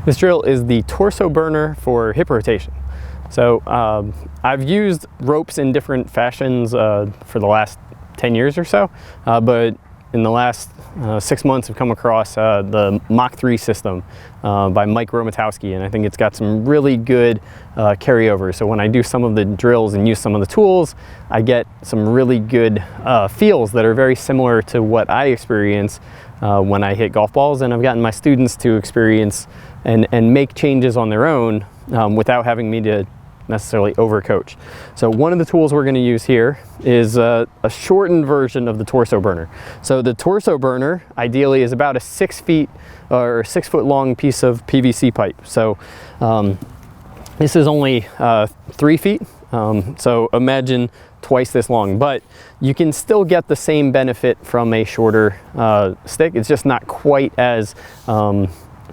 This drill is the torso burner for hip rotation. So I've used ropes in different fashions for the last 10 years or so, but in the last 6 months I've come across the Mach 3 system by Mike Romatowski, and I think it's got some really good carryover. So when I do some of the drills and use some of the tools, I get some really good feels that are very similar to what I experience when I hit golf balls, and I've gotten my students to experience and make changes on their own without having me to necessarily overcoach. So one of the tools we're going to use here is a shortened version of the torso burner. So the torso burner ideally is about a 6 feet or 6 foot long piece of PVC pipe. So this is only 3 feet. So imagine twice this long, but you can still get the same benefit from a shorter stick. It's just not quite as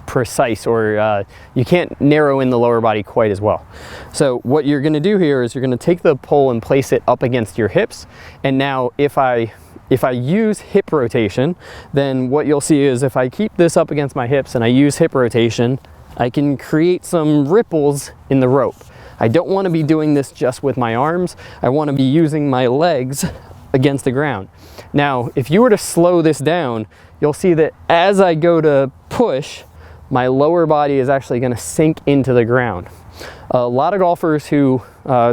precise, or you can't narrow in the lower body quite as well. So what you're going to do here is you're going to take the pole and place it up against your hips, and now if I use hip rotation, then what you'll see is if I keep this up against my hips and I use hip rotation, I can create some ripples in the rope. I don't want to be doing this just with my arms. I want to be using my legs against the ground. Now, if you were to slow this down, you'll see that as I go to push, my lower body is actually going to sink into the ground. A lot of golfers who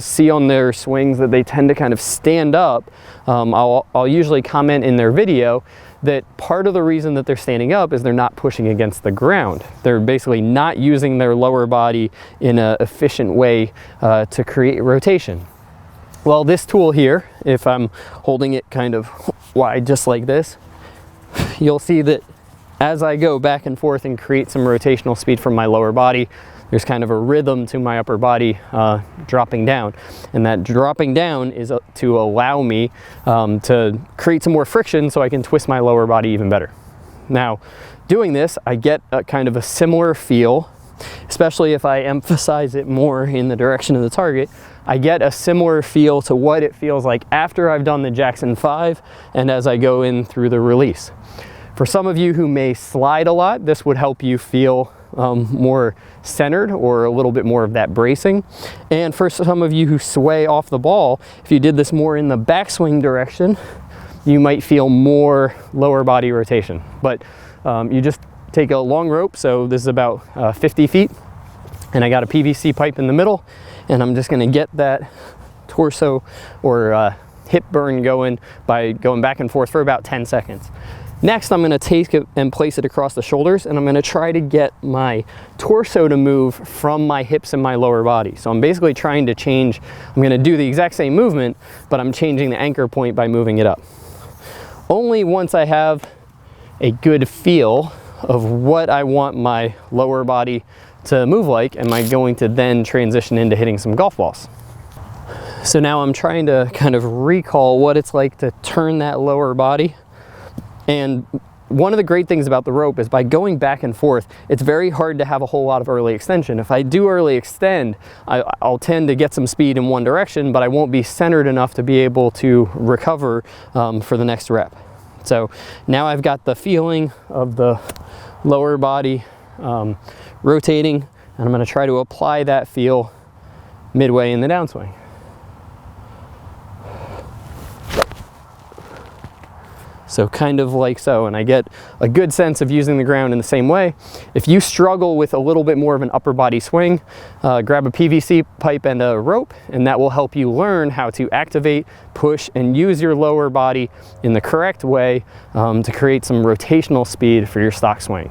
see on their swings that they tend to kind of stand up, I'll usually comment in their video that part of the reason that they're standing up is they're not pushing against the ground. They're basically not using their lower body in an efficient way to create rotation. Well, this tool here, if I'm holding it kind of wide just like this, you'll see that as I go back and forth and create some rotational speed from my lower body, there's kind of a rhythm to my upper body dropping down. And that dropping down is to allow me to create some more friction so I can twist my lower body even better. Now, doing this, I get a kind of a similar feel, especially if I emphasize it more in the direction of the target. I get a similar feel to what it feels like after I've done the Jackson 5 and as I go in through the release. For some of you who may slide a lot, this would help you feel more centered or a little bit more of that bracing. And for some of you who sway off the ball, if you did this more in the backswing direction, you might feel more lower body rotation. But you just take a long rope, so this is about 50 feet, and I got a PVC pipe in the middle, and I'm just going to get that torso or hip burn going by going back and forth for about 10 seconds. Next, I'm going to take it and place it across the shoulders, and I'm going to try to get my torso to move from my hips and my lower body. So I'm basically trying to change, I'm going to do the exact same movement, but I'm changing the anchor point by moving it up. Only once I have a good feel of what I want my lower body to move like am I going to then transition into hitting some golf balls. So now I'm trying to kind of recall what it's like to turn that lower body. And one of the great things about the rope is by going back and forth, it's very hard to have a whole lot of early extension. If I do early extend, I'll tend to get some speed in one direction, but I won't be centered enough to be able to recover for the next rep. So now I've got the feeling of the lower body rotating, and I'm going to try to apply that feel midway in the downswing. So kind of like so, and I get a good sense of using the ground in the same way. If you struggle with a little bit more of an upper body swing, grab a PVC pipe and a rope, and that will help you learn how to activate, push, and use your lower body in the correct way to create some rotational speed for your stock swing.